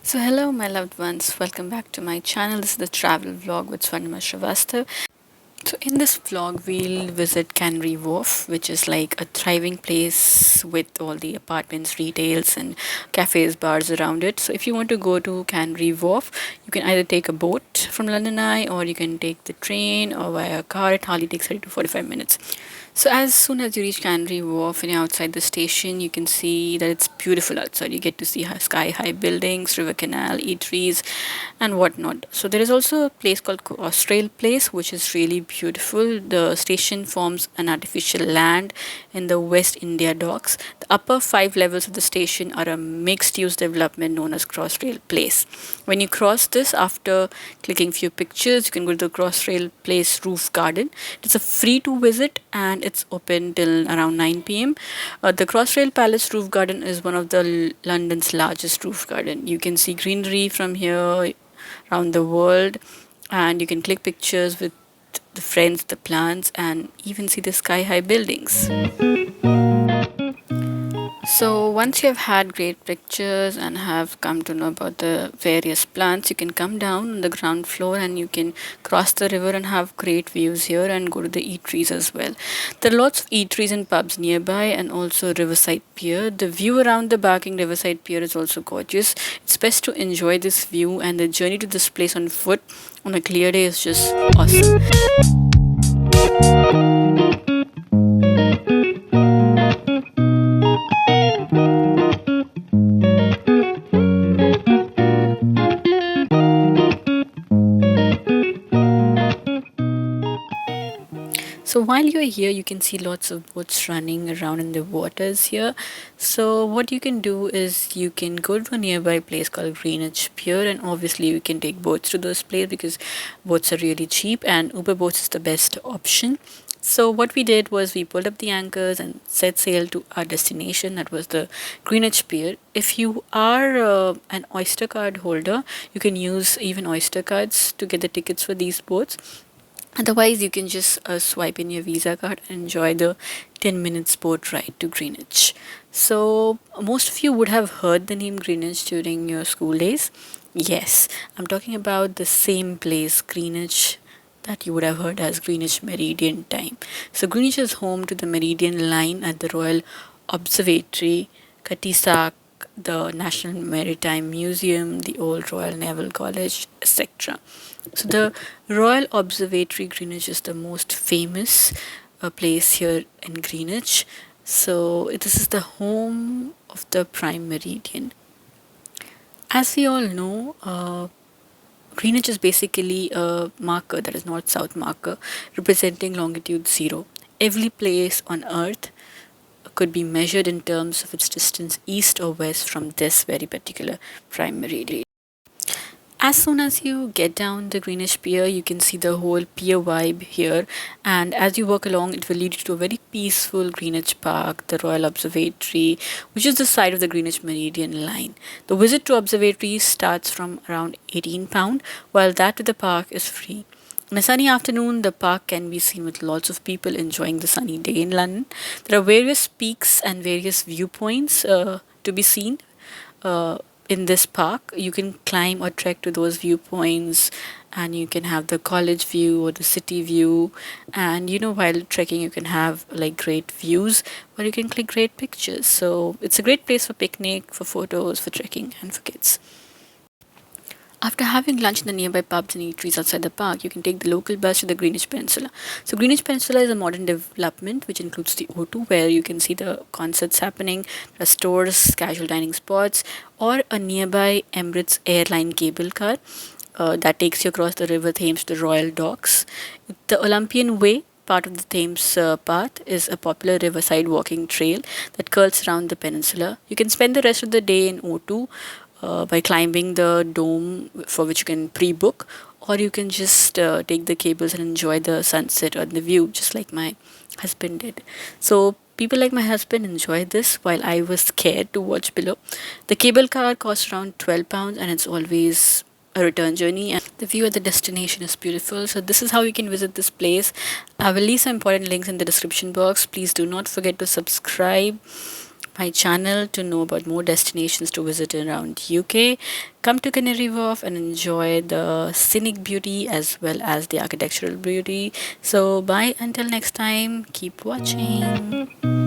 So, hello, my loved ones. Welcome back to my channel. This is the travel vlog with Swarnima Srivastav. So, in this vlog, we'll visit Canary Wharf, which is like a thriving place with all the apartments, retails, and cafes, bars around it. So, if you want to go to Canary Wharf, you can either take a boat from London Eye, or you can take the train or via car. It hardly takes 30 to 45 minutes. So as soon as you reach Canary Wharf and you're outside the station, you can see that it's beautiful outside. You get to see sky-high buildings, river canal, eateries, and whatnot. So there is also a place called Crossrail Place, which is really beautiful. The station forms an artificial land in the West India Docks. The upper 5 levels of the station are a mixed-use development known as Crossrail Place. When you cross this, after clicking few pictures, you can go to the Crossrail Place roof garden. It's a free to visit and it's open till around 9 p.m. The Crossrail Palace roof garden is one of the London's largest roof garden. You can see greenery from here around the world, and you can click pictures with the friends, the plants, and even see the sky high buildings. So once you have had great pictures and have come to know about the various plants, you can come down on the ground floor and you can cross the river and have great views here and go to the eateries as well. There are lots of eateries and pubs nearby and also Riverside Pier. The view around the Barking Riverside Pier is also gorgeous. It's best to enjoy this view, and the journey to this place on foot on a clear day is just awesome. So while you're here, you can see lots of boats running around in the waters here. So what you can do is you can go to a nearby place called Greenwich Pier, and obviously you can take boats to those places because boats are really cheap and Uber boats is the best option. So what we did was we pulled up the anchors and set sail to our destination. That was the Greenwich Pier. If you are an Oyster card holder, you can use even Oyster cards to get the tickets for these boats. Otherwise, you can just swipe in your Visa card and enjoy the 10 minutes boat ride to Greenwich. So, most of you would have heard the name Greenwich during your school days. Yes, I'm talking about the same place, Greenwich, that you would have heard as Greenwich Meridian Time. So, Greenwich is home to the Meridian Line at the Royal Observatory, Katisak, the National Maritime Museum, the Old Royal Naval College, etc. So the Royal Observatory Greenwich is the most famous place here in Greenwich. So this is the home of the prime meridian. As we all know, Greenwich is basically a marker, that is north-south marker, representing longitude 0. Every place on Earth could be measured in terms of its distance east or west from this very particular prime meridian. As soon as you get down the Greenwich Pier, you can see the whole pier vibe here, and as you walk along, it will lead you to a very peaceful Greenwich Park, the Royal Observatory, which is the side of the Greenwich Meridian line. The visit to observatory starts from around £18, while that to the park is free. On a sunny afternoon, the park can be seen with lots of people enjoying the sunny day in London. There are various peaks and various viewpoints to be seen. In this park, you can climb or trek to those viewpoints, and you can have the college view or the city view, and while trekking you can have like great views or you can click great pictures. So it's a great place for picnic, for photos, for trekking, and for kids. After having lunch in the nearby pubs and eateries outside the park, you can take the local bus to the Greenwich Peninsula. So Greenwich Peninsula is a modern development which includes the O2, where you can see the concerts happening, there are stores, casual dining spots, or a nearby Emirates airline cable car that takes you across the River Thames to the Royal Docks. The Olympian Way, part of the Thames path, is a popular riverside walking trail that curls around the peninsula. You can spend the rest of the day in O2 by climbing the dome, for which you can pre-book, or you can just take the cables and enjoy the sunset or the view, just like my husband did. So people like my husband enjoy this, while I was scared to watch below. The cable car costs around £12, and it's always a return journey, and the view at the destination is beautiful. So this is how you can visit this place. I will leave some important links in the description box. Please do not forget to subscribe, my channel to know about more destinations to visit around UK. Come to Canary Wharf and enjoy the scenic beauty as well as the architectural beauty. So bye until next time. Keep watching.